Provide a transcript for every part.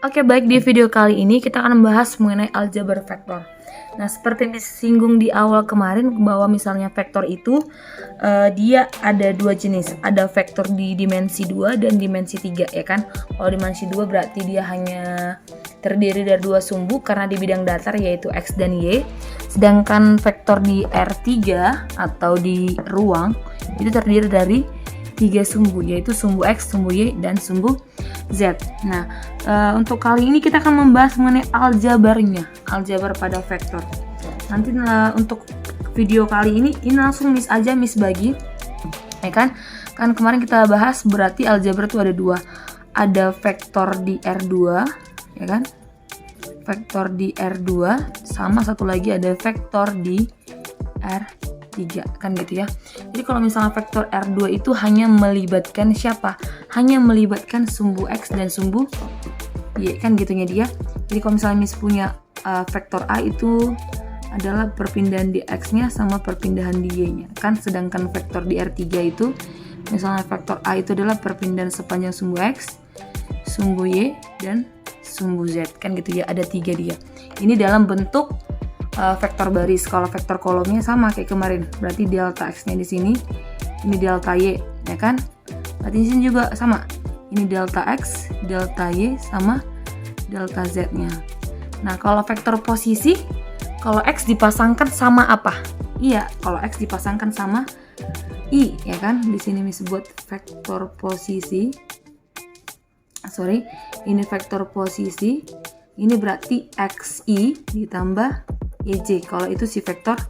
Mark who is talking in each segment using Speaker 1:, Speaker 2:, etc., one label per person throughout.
Speaker 1: Oke, baik, di video kali ini kita akan membahas mengenai aljabar vektor. Nah, seperti yang disinggung di awal kemarin bahwa misalnya vektor itu dia ada dua jenis. Ada vektor di dimensi 2 dan dimensi 3, ya kan? Kalau dimensi 2 berarti dia hanya terdiri dari dua sumbu karena di bidang datar yaitu X dan Y. Sedangkan vektor di R3 atau di ruang itu terdiri dari tiga sumbu, yaitu sumbu X, sumbu Y, dan sumbu Z. Nah, untuk kali ini kita akan membahas mengenai aljabarnya, aljabar pada vektor. Nanti untuk video kali ini langsung Miss bagi, ya kan? Kan kemarin kita bahas berarti aljabar itu ada dua, ada vektor di R2, ya kan? Vektor di R2 sama satu lagi ada vektor di R3, kan gitu ya. Jadi kalau misalnya vektor R2 itu hanya melibatkan siapa? Hanya melibatkan sumbu X dan sumbu Y, kan gitunya dia. Jadi kalau misalnya Miss punya vektor A itu adalah perpindahan di X-nya sama perpindahan di Y-nya, kan. Sedangkan vektor di R3 itu misalnya vektor A itu adalah perpindahan sepanjang sumbu X, sumbu Y, dan sumbu Z, kan gitu ya. Ada tiga dia. Ini dalam bentuk vektor baris. Kalau vektor kolomnya sama kayak kemarin, berarti delta X-nya di sini, ini delta Y, ya kan? Berarti di sini juga sama. Ini delta X, delta Y, sama delta Z-nya. Nah, kalau vektor posisi, kalau X dipasangkan sama apa? Iya, kalau X dipasangkan sama I, ya kan? Di sini Miss buat vektor posisi. Ini vektor posisi. Ini berarti XI ditambah YJ. Kalau itu si vektor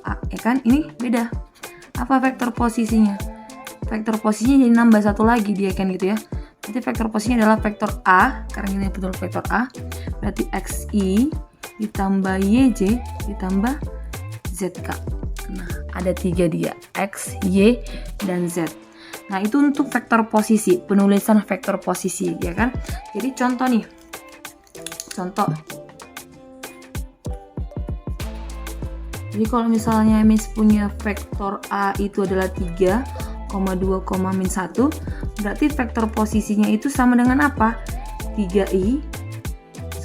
Speaker 1: A, ya kan? Ini beda. Apa vektor posisinya? Vektor posisinya jadi nambah satu lagi dia, kan gitu ya. Jadi vektor posisinya adalah vektor A, karena ini betul vektor A. Berarti XI ditambah YJ ditambah ZK. Nah, ada tiga dia, X, Y, dan Z. Nah, itu untuk vektor posisi, penulisan vektor posisi, ya kan? Jadi contoh nih. Contoh. Jadi kalau misalnya Miss punya vektor A itu adalah 3,2,-1, berarti vektor posisinya itu sama dengan apa? 3i.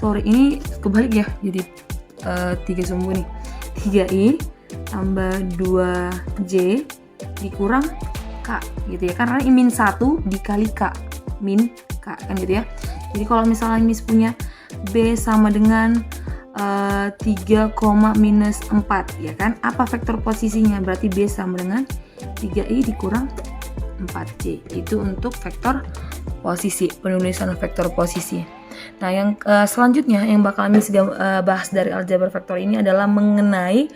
Speaker 1: Ini kebalik ya, jadi 3 sumbu nih. 3i tambah 2j dikurang k, gitu ya. Karena min 1 dikali k, min k, kan gitu ya. Jadi kalau misalnya Miss punya B sama dengan 3, minus 4, ya kan? Apa vektor posisinya? Berarti B sama dengan 3i dikurang 4j. Itu untuk vektor posisi, penulisan vektor posisi. Nah, yang selanjutnya yang bakal Miss bahas dari aljabar vektor ini adalah mengenai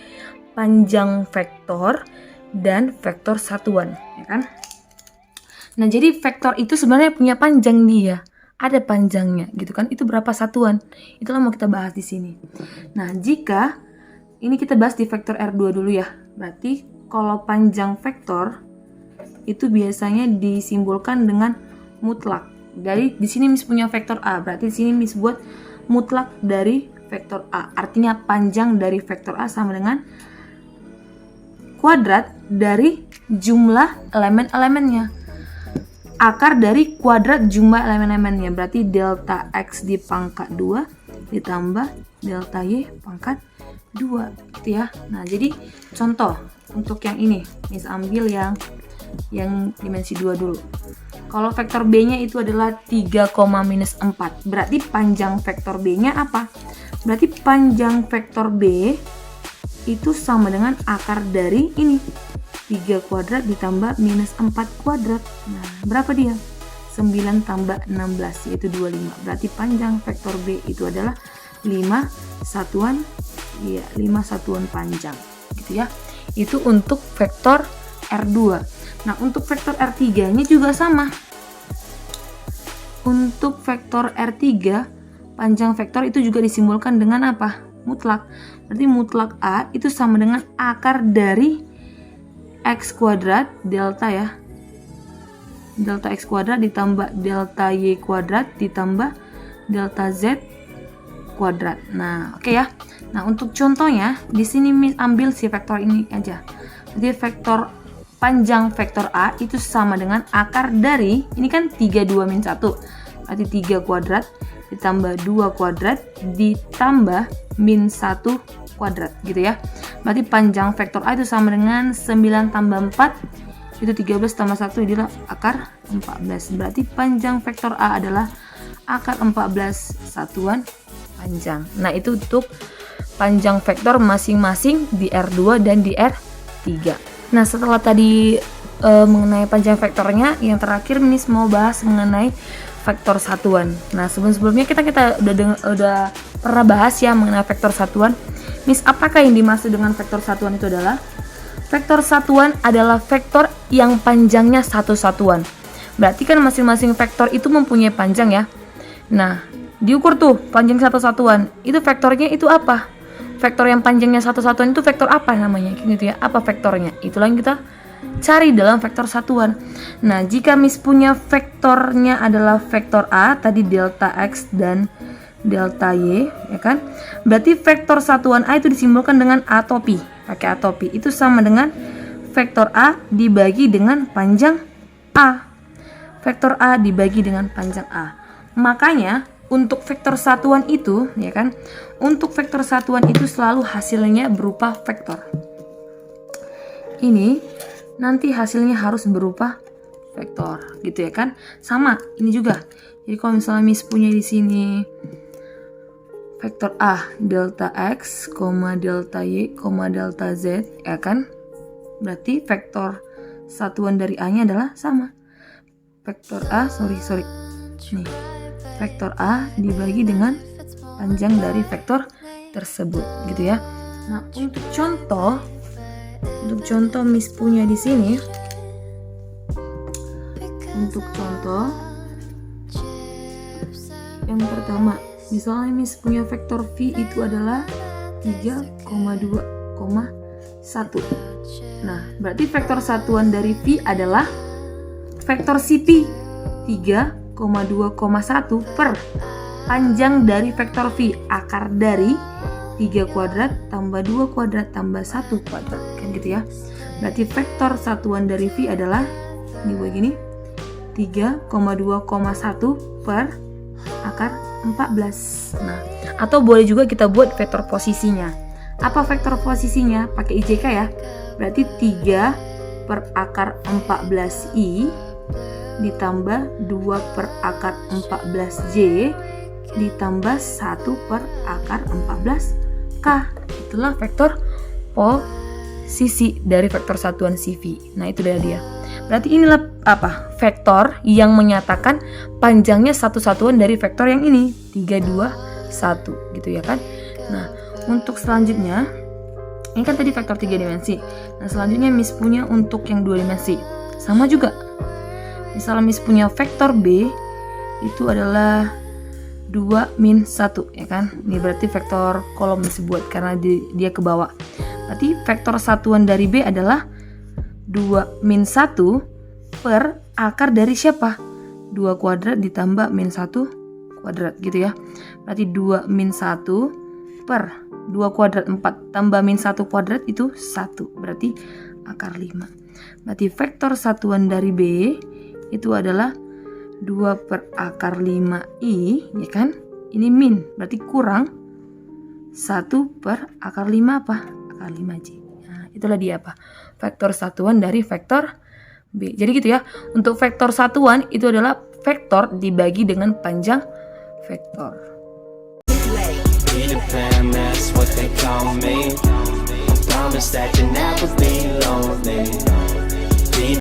Speaker 1: panjang vektor dan vektor satuan, ya kan? Nah, jadi vektor itu sebenarnya punya panjang dia. Ada panjangnya, gitu kan? Itu berapa satuan? Itulah mau kita bahas di sini. Nah, jika ini kita bahas di vektor R2 dulu ya. Berarti kalau panjang vektor itu biasanya disimbolkan dengan mutlak. Jadi di sini Miss punya vektor A, berarti di sini Miss buat mutlak dari vektor A. Artinya panjang dari vektor A sama dengan kuadrat dari jumlah elemen-elemennya. Akar dari kuadrat jumlah elemen-elemennya, berarti delta X di pangkat 2 ditambah delta Y pangkat 2, gitu ya. Nah, jadi contoh untuk yang ini, Miss ambil yang dimensi 2 dulu. Kalau vektor B-nya itu adalah 3,-4, berarti panjang vektor B-nya apa? Berarti panjang vektor B itu sama dengan akar dari ini, 3 kuadrat ditambah minus 4 kuadrat. Nah, berapa dia? 9 tambah 16, yaitu 25. Berarti panjang vektor B itu adalah 5 satuan, ya, 5 satuan panjang, gitu ya. Itu untuk vektor R2. Nah, untuk vektor R3-nya juga sama. Untuk vektor R3, panjang vektor itu juga disimbolkan dengan apa? Mutlak. Berarti mutlak A itu sama dengan akar dari X kuadrat delta, ya, delta X kuadrat ditambah delta Y kuadrat ditambah delta Z kuadrat. Nah, oke ya. Nah, untuk contohnya di sini Miss ambil si vektor ini aja. Jadi vektor panjang vektor A itu sama dengan akar dari, ini kan 32 min 1. berarti 3 kuadrat ditambah 2 kuadrat ditambah min 1 kuadrat gitu ya. Berarti panjang vektor A itu sama dengan 9 tambah 4 itu 13 tambah 1 adalah akar 14. Berarti panjang vektor A adalah akar 14 satuan panjang. Nah, itu untuk panjang vektor masing-masing di R2 dan di R3. Nah, setelah tadi mengenai panjang vektornya, yang terakhir Miss mau bahas mengenai vektor satuan. Nah, sebelumnya kita udah pernah bahas ya mengenai vektor satuan. Miss, apakah yang dimaksud dengan vektor satuan itu adalah vektor satuan adalah vektor yang panjangnya satu satuan. Berarti kan masing-masing vektor itu mempunyai panjang ya. Nah, diukur tuh panjang satu satuan. Itu vektornya itu apa? Vektor yang panjangnya satu satuan itu vektor apa namanya? Gitu ya. Apa vektornya? Itulah yang kita cari dalam vektor satuan. Nah, jika Miss punya vektornya adalah vektor A, tadi delta X dan delta Y, ya kan? Berarti vektor satuan A itu disimbolkan dengan A topi, pakai A topi. Itu sama dengan vektor A dibagi dengan panjang A. Vektor A dibagi dengan panjang A. Makanya untuk vektor satuan itu, ya kan? Untuk vektor satuan itu selalu hasilnya berupa vektor. Ini nanti hasilnya harus berupa vektor, gitu ya kan? Sama, ini juga. Jadi kalau misalnya Miss punya di sini vektor A delta X, delta Y, delta Z, ya kan? Berarti vektor satuan dari A-nya adalah sama. Vektor A, nih, vektor A dibagi dengan panjang dari vektor tersebut, gitu ya. Nah, untuk contoh Miss punya di sini. Untuk contoh yang pertama, misalnya Miss punya vektor V itu adalah 3,2,1. Nah, berarti vektor satuan dari V adalah vektor CP 3,2,1 per panjang dari vektor V, akar dari 3 kuadrat tambah 2 kuadrat tambah 1 kuadrat, kan gitu ya. Berarti vektor satuan dari V adalah ini begini, 3,2,1 per akar 14. Nah, atau boleh juga kita buat vektor posisinya. Apa vektor posisinya? Pakai IJK ya. Berarti 3 per akar 14I ditambah 2 per akar 14J ditambah 1 per akar 14K. Itulah vektor posisi dari vektor satuan CV. Nah, itu dia. Berarti inilah apa? Vektor yang menyatakan panjangnya satu satuan dari vektor yang ini, 3, 2, 1, gitu ya kan? Nah, untuk selanjutnya, ini kan tadi vektor 3 dimensi. Nah, selanjutnya Miss punya untuk yang 2 dimensi. Sama juga. Misalnya Miss punya vektor B, itu adalah 2 min 1, ya kan? Ini berarti vektor kolom disebut karena dia ke bawah. Berarti vektor satuan dari B adalah 2 min 1 per akar dari siapa? 2 kuadrat ditambah min 1 kuadrat, gitu ya. Berarti 2 min 1 per 2 kuadrat 4 tambah min 1 kuadrat itu 1. Berarti akar 5. Berarti vektor satuan dari B itu adalah 2 per akar 5I, ya kan? Ini min, berarti kurang 1 per akar 5 apa? Akar 5J. Nah, itulah dia apa? Vektor satuan dari vektor B. Jadi gitu ya. Untuk vektor satuan itu adalah vektor dibagi dengan panjang vektor. That's what they call me. I promise that you never be lonely.